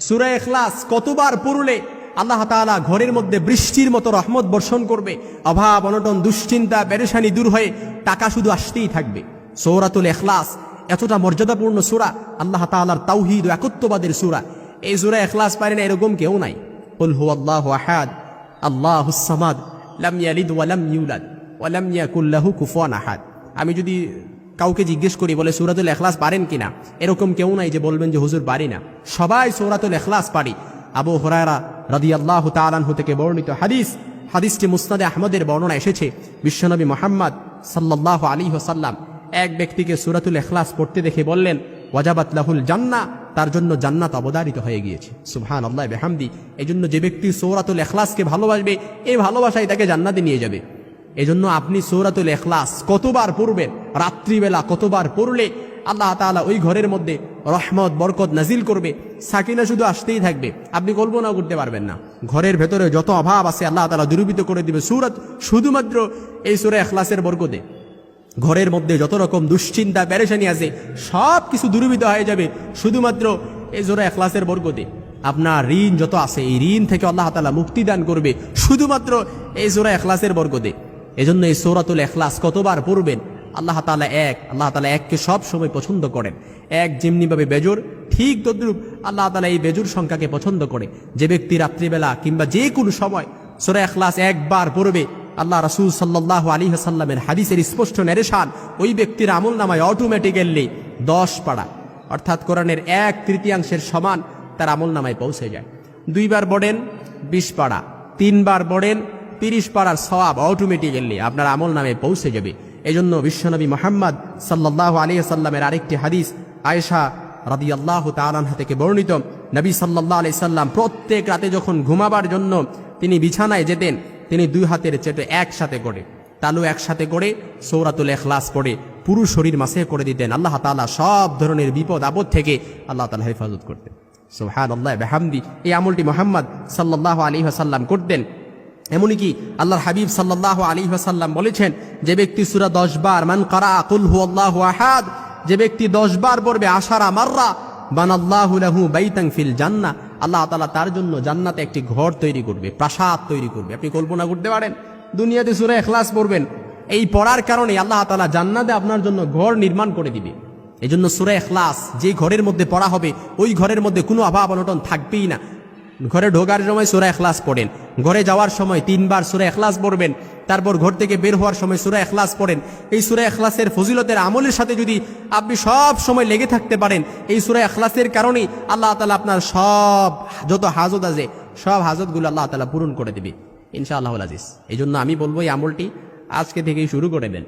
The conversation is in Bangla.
সূরা ইখলাস কতবার পড়লে আল্লাহ তাআলা ঘরের মধ্যে বৃষ্টির মতো রহমত বর্ষণ করবে, অভাব অনটন দুশ্চিন্তা পেরেশানি দূর হয়ে টাকা শুধু আসতেই থাকবে। সূরাতুল ইখলাস এতটা মর্যাদাপূর্ণ সূরা, আল্লাহ তাআলার তাওহীদ ও একত্ববাদের সূরা। এই সূরা ইখলাস পারে না এরকম কেউ নাই। কুল হুয়াল্লাহু আহাদ আল্লাহুস সামাদ লাম ইয়ালিদ ওয়া লাম ইউলাদ ওয়া লাম ইয়াকুল লাহু কুফুয়ান আহাদ। আমি যদি কাউকে জিজ্ঞেস করি বলে সূরাতুল ইখলাস পারেন কিনা, এরকম কেউ নাই যে বলবেন যে হুজুর পারি না। সবাই সূরাতুল ইখলাস পারি। আবু হুরায়রা রাদিয়াল্লাহু তাআলা আনহু থেকে বর্ণিত হাদিসটি মুসনাদে আহমদের বর্ণনা এসেছে। বিশ্বনবী মুহাম্মদ সাল্লাল্লাহু আলাইহি ওয়াসাল্লাম এক ব্যক্তিকে সূরাতুল ইখলাস পড়তে দেখে বললেন, ওয়াজাবাত লাহুল জান্নাহ, তার জন্য জান্নাত অবধারিত হয়ে গিয়েছে। সুবহানাল্লাহ বিহামদি। এজন্য যে ব্যক্তি সূরাতুল ইখলাসকে ভালোবাসবে, এই ভালোবাসাই তাকে জান্নাতে নিয়ে যাবে। এজন্য আপনি সূরাতুল ইখলাস কতবার পড়বেন, রাত্রিবেলা কতবার পড়লে আল্লাহ তাআলা ওই ঘরের মধ্যে রহমত বরকত নাজিল করবে, সাকিনা শুধু আসতেই থাকবে, আপনি কল্পনাও করতে পারবেন না। ঘরের ভেতরে যত অভাব আছে আল্লাহ তাআলা দূরীভূত করে দিবে শুধুমাত্র এই সূরা ইখলাসের বরকতে। ঘরের মধ্যে যত রকম দুশ্চিন্তা পেরেশানি আছে সব কিছু দূরীভূত হয়ে যাবে শুধুমাত্র এই সূরা ইখলাসের বরকতে। আপনার ঋণ যত আছে এই ঋণ থেকে আল্লাহ তাআলা মুক্তি দান করবে শুধুমাত্র এই সূরা ইখলাসের বরকতে। এজন্য এই সূরাতুল ইখলাস কতবার পড়বেন। আল্লাহ তাআলা এককে সব সময় পছন্দ করেন। এক যেমনিভাবে বেজোর, ঠিক তদ্রূপ আল্লাহ তাআলা এই বেজোর সংখ্যাকে পছন্দ করে। যে ব্যক্তি রাত্রিবেলা কিংবা যে কোনো সময় সূরা ইখলাস একবার পড়বে, আল্লাহ রাসূল সাল্লাল্লাহু আলাইহি ওয়াসাল্লামের হাদিসের স্পষ্ট নির্দেশন, ওই ব্যক্তির আমলনামায় অটোমেটিক্যালি 10 পারা অর্থাৎ কোরআনের 1/3 সমান তার আমলনামায় পৌঁছে যায়। 2 বার পড়েন 20 পারা, 3 বার পড়েন 30 পারার সওয়াব অটোমেটিক্যালি আপনার আমলনামায় পৌঁছে যাবে। এজন্য বিশ্বনবী মুহাম্মদ সাল্লাল্লাহু আলাইহি ওয়াসাল্লামের আরেকটি হাদিস আয়েশা রাদিয়াল্লাহু তাআলা আনহা থেকে বর্ণিত, নবী সাল্লাল্লাহু আলাইহি সাল্লাম প্রত্যেক রাতে যখন ঘুমাবার জন্য তিনি বিছানায় যেতেন, তিনি 2 হাতের চেটে একসাথে করে তালু একসাথে করে সূরাতুল ইখলাস পড়ে পুরো শরীর মাসে করে দিতেন। আল্লাহ তাআলা সব ধরনের বিপদ আপদ থেকে আল্লাহ তাআলা হেফাজত করতেন। সুবহানাল্লাহ বিহামদি। এই আমলটি মুহাম্মদ সাল্লাল্লাহু আলাইহি ওয়াসাল্লাম করতেন। এমনকি আল্লাহর হাবিব সাল্লাল্লাহু আলাইহি ওয়াসাল্লাম বলেছেন, যে ব্যক্তি সূরা 10 বার মান কারা কুল হুয়াল্লাহু আহাদ, যে ব্যক্তি 10 বার পড়বে আশারা মাররা বানাল্লাহু লাহু বাইতান ফিল জান্নাহ, আল্লাহ তাআলা তার জন্য জান্নাতে একটি ঘর তৈরি করবে, প্রাসাদ তৈরি করবে। আপনি কল্পনা করতে পারেন দুনিয়াতে সূরা ইখলাস পড়বেন, এই পড়ার কারণে আল্লাহ তাআলা জান্নাতে আপনার জন্য ঘর নির্মাণ করে দিবে। এজন্য সূরা ইখলাস যে ঘরের মধ্যে পড়া হবে ওই ঘরের মধ্যে কোনো অভাব অনটন থাকবেই না। ঘরে ঢোকার সময় সূরা ইখলাস পড়েন, ঘরে যাওয়ার সময় 3 বার সূরা ইখলাস পড়বেন, তারপর ঘর থেকে বের হওয়ার সময় সূরা ইখলাস পড়েন। এই সূরা ইখলাসের ফজিলতের আমলের সাথে যদি আপনি সব সময় লেগে থাকতে পারেন, এই সূরা ইখলাসের কারণেই আল্লাহ তাআলা আপনার সব যত হাজত আছে সব হাজতগুলো আল্লাহ তাআলা পূরণ করে দেবে ইনশাআল্লাহুল আজিজ। এই জন্য আমি বলবো এই আমলটি আজকে থেকেই শুরু করে দেন।